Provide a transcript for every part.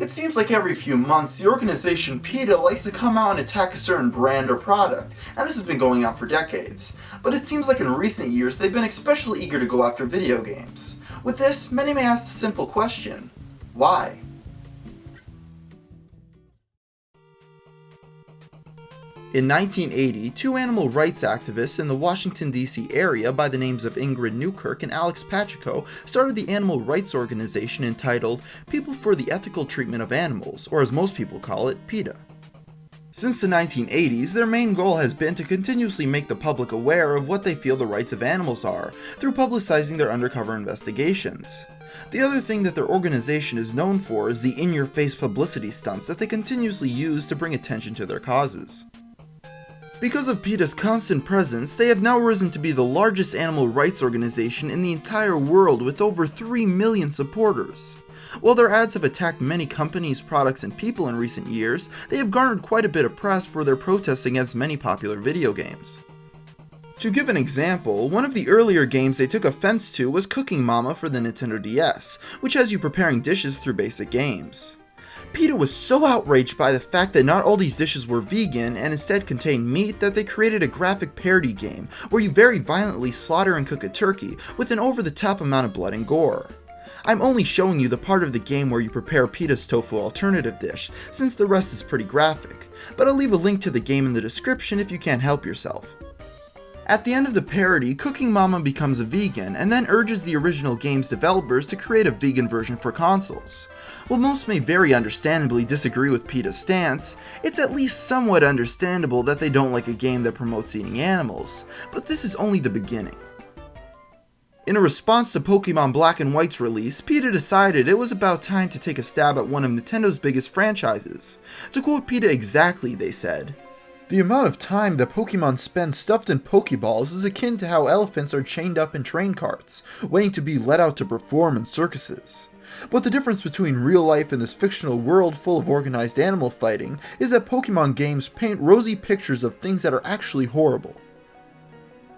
It seems like every few months, the organization PETA likes to come out and attack a certain brand or product, and this has been going on for decades. But it seems like in recent years, they've been especially eager to go after video games. With this, many may ask the simple question: why? In 1980, two animal rights activists in the Washington, D.C. area by the names of Ingrid Newkirk and Alex Pacheco started the animal rights organization entitled People for the Ethical Treatment of Animals, or as most people call it, PETA. Since the 1980s, their main goal has been to continuously make the public aware of what they feel the rights of animals are, through publicizing their undercover investigations. The other thing that their organization is known for is the in-your-face publicity stunts that they continuously use to bring attention to their causes. Because of PETA's constant presence, they have now risen to be the largest animal rights organization in the entire world with over 3 million supporters. While their ads have attacked many companies, products, and people in recent years, they have garnered quite a bit of press for their protests against many popular video games. To give an example, one of the earlier games they took offense to was Cooking Mama for the Nintendo DS, which has you preparing dishes through basic games. PETA was so outraged by the fact that not all these dishes were vegan and instead contained meat that they created a graphic parody game where you very violently slaughter and cook a turkey with an over-the-top amount of blood and gore. I'm only showing you the part of the game where you prepare PETA's tofu alternative dish, since the rest is pretty graphic, but I'll leave a link to the game in the description if you can't help yourself. At the end of the parody, Cooking Mama becomes a vegan and then urges the original game's developers to create a vegan version for consoles. While most may very understandably disagree with PETA's stance, it's at least somewhat understandable that they don't like a game that promotes eating animals, but this is only the beginning. In a response to Pokemon Black and White's release, PETA decided it was about time to take a stab at one of Nintendo's biggest franchises. To quote PETA exactly, they said, "The amount of time that Pokemon spend stuffed in Pokeballs is akin to how elephants are chained up in train carts, waiting to be let out to perform in circuses. But the difference between real life and this fictional world full of organized animal fighting is that Pokemon games paint rosy pictures of things that are actually horrible."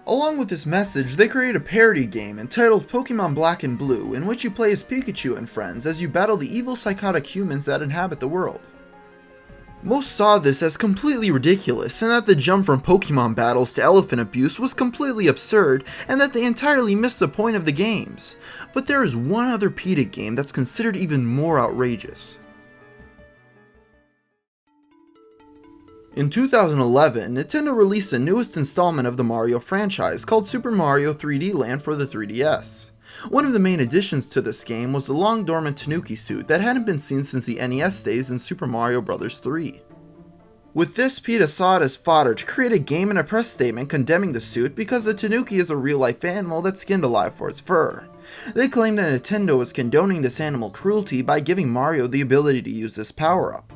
Along with this message, they created a parody game entitled Pokemon Black and Blue, in which you play as Pikachu and friends as you battle the evil psychotic humans that inhabit the world. Most saw this as completely ridiculous, and that the jump from Pokemon battles to elephant abuse was completely absurd, and that they entirely missed the point of the games. But there is one other PETA game that's considered even more outrageous. In 2011, Nintendo released the newest installment of the Mario franchise called Super Mario 3D Land for the 3DS. One of the main additions to this game was the long-dormant Tanuki suit that hadn't been seen since the NES days in Super Mario Bros. 3. With this, PETA saw it as fodder to create a game and a press statement condemning the suit because the Tanuki is a real-life animal that's skinned alive for its fur. They claim that Nintendo is condoning this animal cruelty by giving Mario the ability to use this power-up.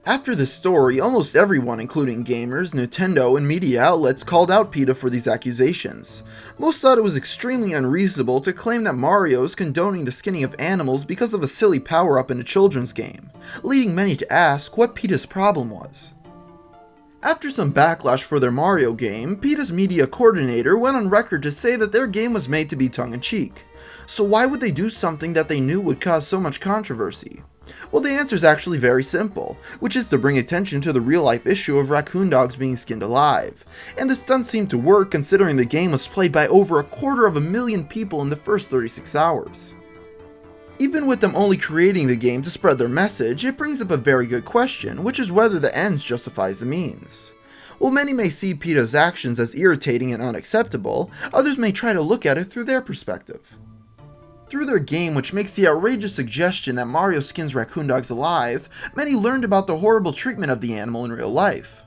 After this story, almost everyone, including gamers, Nintendo, and media outlets, called out PETA for these accusations. Most thought it was extremely unreasonable to claim that Mario is condoning the skinning of animals because of a silly power-up in a children's game, leading many to ask what PETA's problem was. After some backlash for their Mario game, PETA's media coordinator went on record to say that their game was made to be tongue-in-cheek. So why would they do something that they knew would cause so much controversy? Well, the answer is actually very simple, which is to bring attention to the real-life issue of raccoon dogs being skinned alive. And the stunt seemed to work considering the game was played by over 250,000 people in the first 36 hours. Even with them only creating the game to spread their message, it brings up a very good question, which is whether the ends justifies the means. While many may see PETA's actions as irritating and unacceptable, others may try to look at it through their perspective. Through their game, which makes the outrageous suggestion that Mario skins raccoon dogs alive, many learned about the horrible treatment of the animal in real life.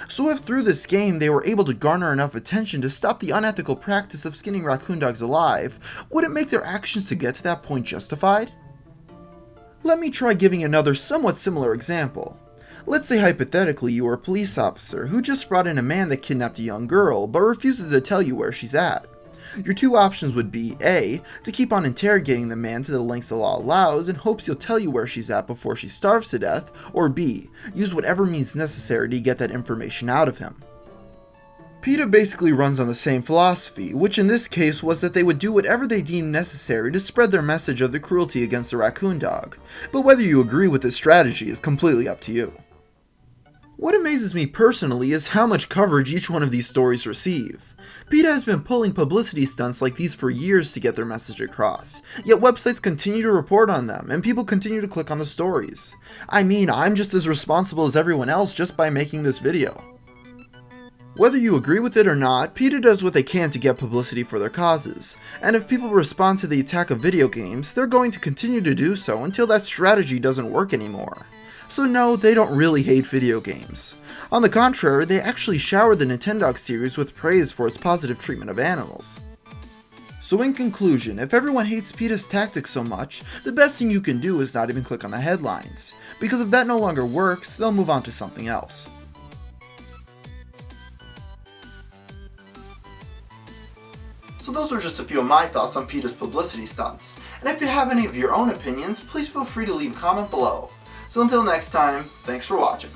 So if through this game they were able to garner enough attention to stop the unethical practice of skinning raccoon dogs alive, would it make their actions to get to that point justified? Let me try giving another somewhat similar example. Let's say hypothetically you are a police officer who just brought in a man that kidnapped a young girl, but refuses to tell you where she's at. Your two options would be A, to keep on interrogating the man to the lengths the law allows in hopes he'll tell you where she's at before she starves to death, or B, use whatever means necessary to get that information out of him. PETA basically runs on the same philosophy, which in this case was that they would do whatever they deemed necessary to spread their message of the cruelty against the raccoon dog, but whether you agree with this strategy is completely up to you. What amazes me personally is how much coverage each one of these stories receive. PETA has been pulling publicity stunts like these for years to get their message across, yet websites continue to report on them and people continue to click on the stories. I mean, I'm just as responsible as everyone else just by making this video. Whether you agree with it or not, PETA does what they can to get publicity for their causes, and if people respond to the attack of video games, they're going to continue to do so until that strategy doesn't work anymore. So no, they don't really hate video games. On the contrary, they actually showered the Nintendog series with praise for its positive treatment of animals. So in conclusion, if everyone hates PETA's tactics so much, the best thing you can do is not even click on the headlines, because if that no longer works, they'll move on to something else. So those were just a few of my thoughts on PETA's publicity stunts, and if you have any of your own opinions, please feel free to leave a comment below. So until next time, thanks for watching.